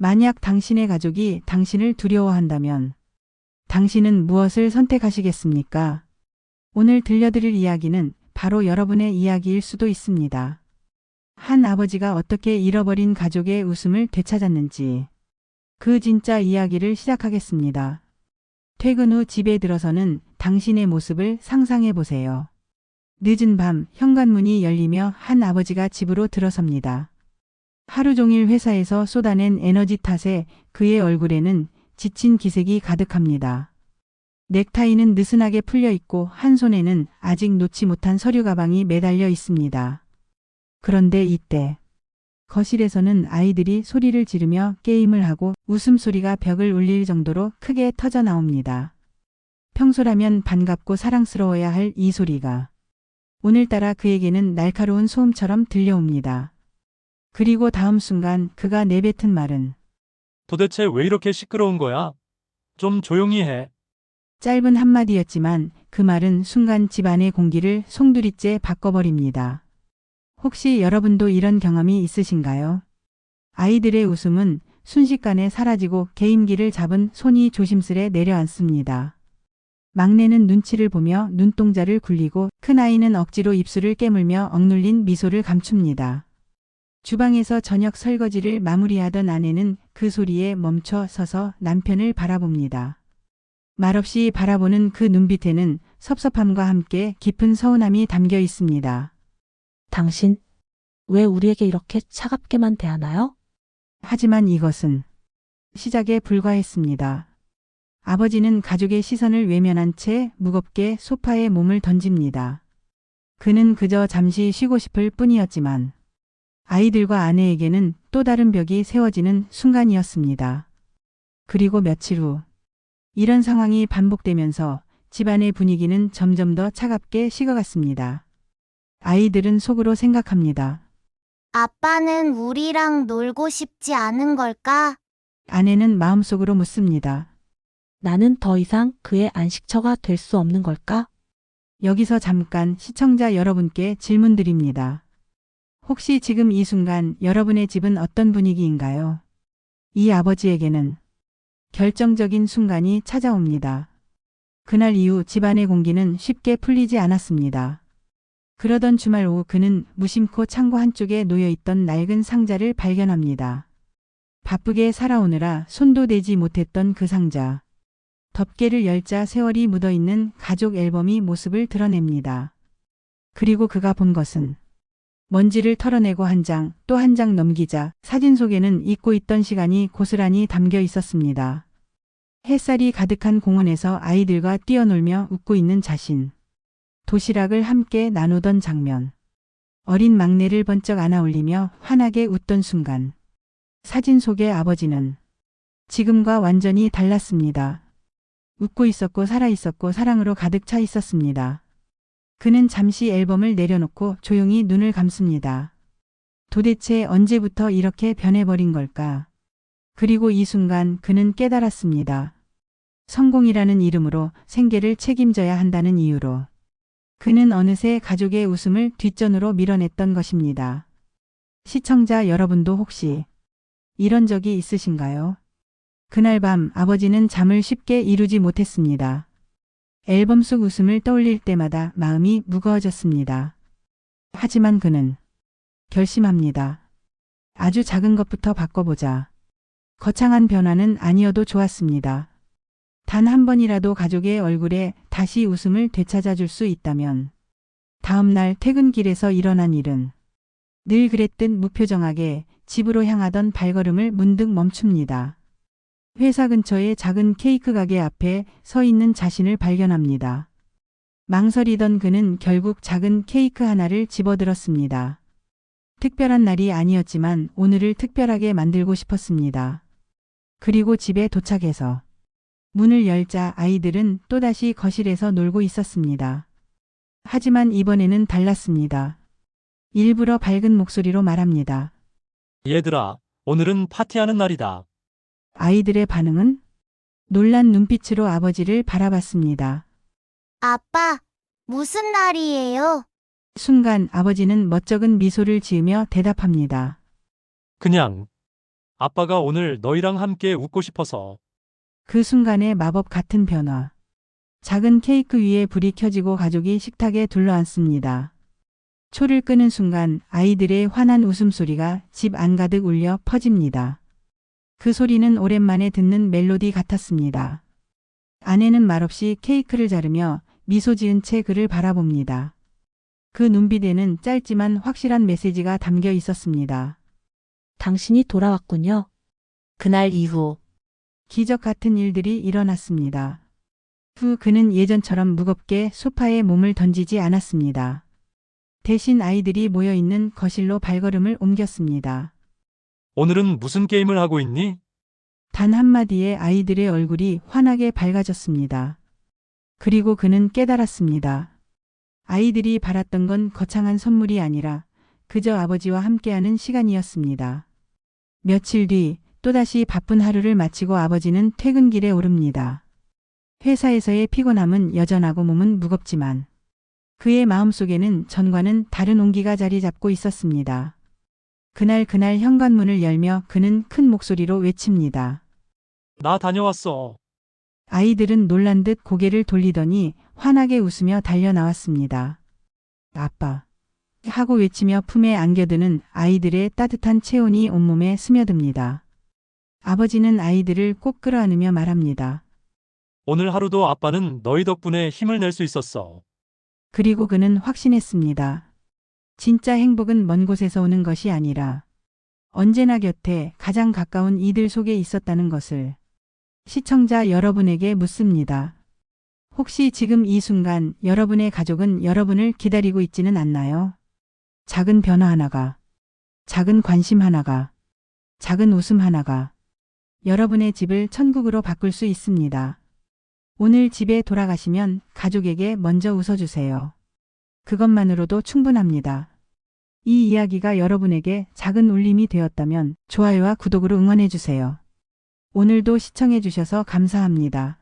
만약 당신의 가족이 당신을 두려워한다면 당신은 무엇을 선택하시겠습니까? 오늘 들려드릴 이야기는 바로 여러분의 이야기일 수도 있습니다. 한 아버지가 어떻게 잃어버린 가족의 웃음을 되찾았는지 그 진짜 이야기를 시작하겠습니다. 퇴근 후 집에 들어서는 당신의 모습을 상상해 보세요. 늦은 밤 현관문이 열리며 한 아버지가 집으로 들어섭니다. 하루 종일 회사에서 쏟아낸 에너지 탓에 그의 얼굴에는 지친 기색이 가득합니다. 넥타이는 느슨하게 풀려 있고 한 손에는 아직 놓지 못한 서류 가방이 매달려 있습니다. 그런데 이때 거실에서는 아이들이 소리를 지르며 게임을 하고 웃음소리가 벽을 울릴 정도로 크게 터져 나옵니다. 평소라면 반갑고 사랑스러워야 할 이 소리가 오늘따라 그에게는 날카로운 소음처럼 들려옵니다. 그리고 다음 순간 그가 내뱉은 말은 도대체 왜 이렇게 시끄러운 거야? 좀 조용히 해. 짧은 한마디였지만 그 말은 순간 집안의 공기를 송두리째 바꿔버립니다. 혹시 여러분도 이런 경험이 있으신가요? 아이들의 웃음은 순식간에 사라지고 게임기를 잡은 손이 조심스레 내려앉습니다. 막내는 눈치를 보며 눈동자를 굴리고 큰아이는 억지로 입술을 깨물며 억눌린 미소를 감춥니다. 주방에서 저녁 설거지를 마무리하던 아내는 그 소리에 멈춰 서서 남편을 바라봅니다. 말없이 바라보는 그 눈빛에는 섭섭함과 함께 깊은 서운함이 담겨 있습니다. 당신, 왜 우리에게 이렇게 차갑게만 대하나요? 하지만 이것은 시작에 불과했습니다. 아버지는 가족의 시선을 외면한 채 무겁게 소파에 몸을 던집니다. 그는 그저 잠시 쉬고 싶을 뿐이었지만 아이들과 아내에게는 또 다른 벽이 세워지는 순간이었습니다. 그리고 며칠 후 이런 상황이 반복되면서 집안의 분위기는 점점 더 차갑게 식어갔습니다. 아이들은 속으로 생각합니다. 아빠는 우리랑 놀고 싶지 않은 걸까? 아내는 마음속으로 묻습니다. 나는 더 이상 그의 안식처가 될 수 없는 걸까? 여기서 잠깐 시청자 여러분께 질문 드립니다. 혹시 지금 이 순간 여러분의 집은 어떤 분위기인가요? 이 아버지에게는 결정적인 순간이 찾아옵니다. 그날 이후 집안의 공기는 쉽게 풀리지 않았습니다. 그러던 주말 오후 그는 무심코 창고 한쪽에 놓여있던 낡은 상자를 발견합니다. 바쁘게 살아오느라 손도 대지 못했던 그 상자. 덮개를 열자 세월이 묻어있는 가족 앨범이 모습을 드러냅니다. 그리고 그가 본 것은 먼지를 털어내고 한 장, 또 한 장 넘기자 사진 속에는 잊고 있던 시간이 고스란히 담겨 있었습니다. 햇살이 가득한 공원에서 아이들과 뛰어놀며 웃고 있는 자신. 도시락을 함께 나누던 장면. 어린 막내를 번쩍 안아올리며 환하게 웃던 순간. 사진 속의 아버지는 지금과 완전히 달랐습니다. 웃고 있었고 살아있었고 사랑으로 가득 차 있었습니다. 그는 잠시 앨범을 내려놓고 조용히 눈을 감습니다. 도대체 언제부터 이렇게 변해버린 걸까? 그리고 이 순간 그는 깨달았습니다. 성공이라는 이름으로 생계를 책임져야 한다는 이유로. 그는 어느새 가족의 웃음을 뒷전으로 밀어냈던 것입니다. 시청자 여러분도 혹시 이런 적이 있으신가요? 그날 밤 아버지는 잠을 쉽게 이루지 못했습니다. 앨범 속 웃음을 떠올릴 때마다 마음이 무거워졌습니다. 하지만 그는 결심합니다. 아주 작은 것부터 바꿔보자. 거창한 변화는 아니어도 좋았습니다. 단 한 번이라도 가족의 얼굴에 다시 웃음을 되찾아줄 수 있다면. 다음 날 퇴근길에서 일어난 일은 늘 그랬듯 무표정하게 집으로 향하던 발걸음을 문득 멈춥니다. 회사 근처의 작은 케이크 가게 앞에 서 있는 자신을 발견합니다. 망설이던 그는 결국 작은 케이크 하나를 집어들었습니다. 특별한 날이 아니었지만 오늘을 특별하게 만들고 싶었습니다. 그리고 집에 도착해서 문을 열자 아이들은 또다시 거실에서 놀고 있었습니다. 하지만 이번에는 달랐습니다. 일부러 밝은 목소리로 말합니다. 얘들아, 오늘은 파티하는 날이다. 아이들의 반응은 놀란 눈빛으로 아버지를 바라봤습니다. 아빠, 무슨 날이에요? 순간 아버지는 멋쩍은 미소를 지으며 대답합니다. 그냥 아빠가 오늘 너희랑 함께 웃고 싶어서. 그 순간의 마법 같은 변화. 작은 케이크 위에 불이 켜지고 가족이 식탁에 둘러앉습니다. 초를 끄는 순간 아이들의 환한 웃음소리가 집 안가득 울려 퍼집니다. 그 소리는 오랜만에 듣는 멜로디 같았습니다. 아내는 말없이 케이크를 자르며 미소 지은 채 그를 바라봅니다. 그 눈빛에는 짧지만 확실한 메시지가 담겨 있었습니다. 당신이 돌아왔군요. 그날 이후 기적 같은 일들이 일어났습니다. 후 그는 예전처럼 무겁게 소파에 몸을 던지지 않았습니다. 대신 아이들이 모여있는 거실로 발걸음을 옮겼습니다. 오늘은 무슨 게임을 하고 있니? 단 한마디에 아이들의 얼굴이 환하게 밝아졌습니다. 그리고 그는 깨달았습니다. 아이들이 바랐던 건 거창한 선물이 아니라 그저 아버지와 함께하는 시간이었습니다. 며칠 뒤 또다시 바쁜 하루를 마치고 아버지는 퇴근길에 오릅니다. 회사에서의 피곤함은 여전하고 몸은 무겁지만 그의 마음속에는 전과는 다른 온기가 자리 잡고 있었습니다. 그날 현관문을 열며 그는 큰 목소리로 외칩니다. 나 다녀왔어. 아이들은 놀란 듯 고개를 돌리더니 환하게 웃으며 달려 나왔습니다. 아빠. 하고 외치며 품에 안겨드는 아이들의 따뜻한 체온이 온몸에 스며듭니다. 아버지는 아이들을 꼭 끌어안으며 말합니다. 오늘 하루도 아빠는 너희 덕분에 힘을 낼 수 있었어. 그리고 그는 확신했습니다. 진짜 행복은 먼 곳에서 오는 것이 아니라 언제나 곁에 가장 가까운 이들 속에 있었다는 것을. 시청자 여러분에게 묻습니다. 혹시 지금 이 순간 여러분의 가족은 여러분을 기다리고 있지는 않나요? 작은 변화 하나가, 작은 관심 하나가, 작은 웃음 하나가 여러분의 집을 천국으로 바꿀 수 있습니다. 오늘 집에 돌아가시면 가족에게 먼저 웃어주세요. 그것만으로도 충분합니다. 이 이야기가 여러분에게 작은 울림이 되었다면 좋아요와 구독으로 응원해주세요. 오늘도 시청해주셔서 감사합니다.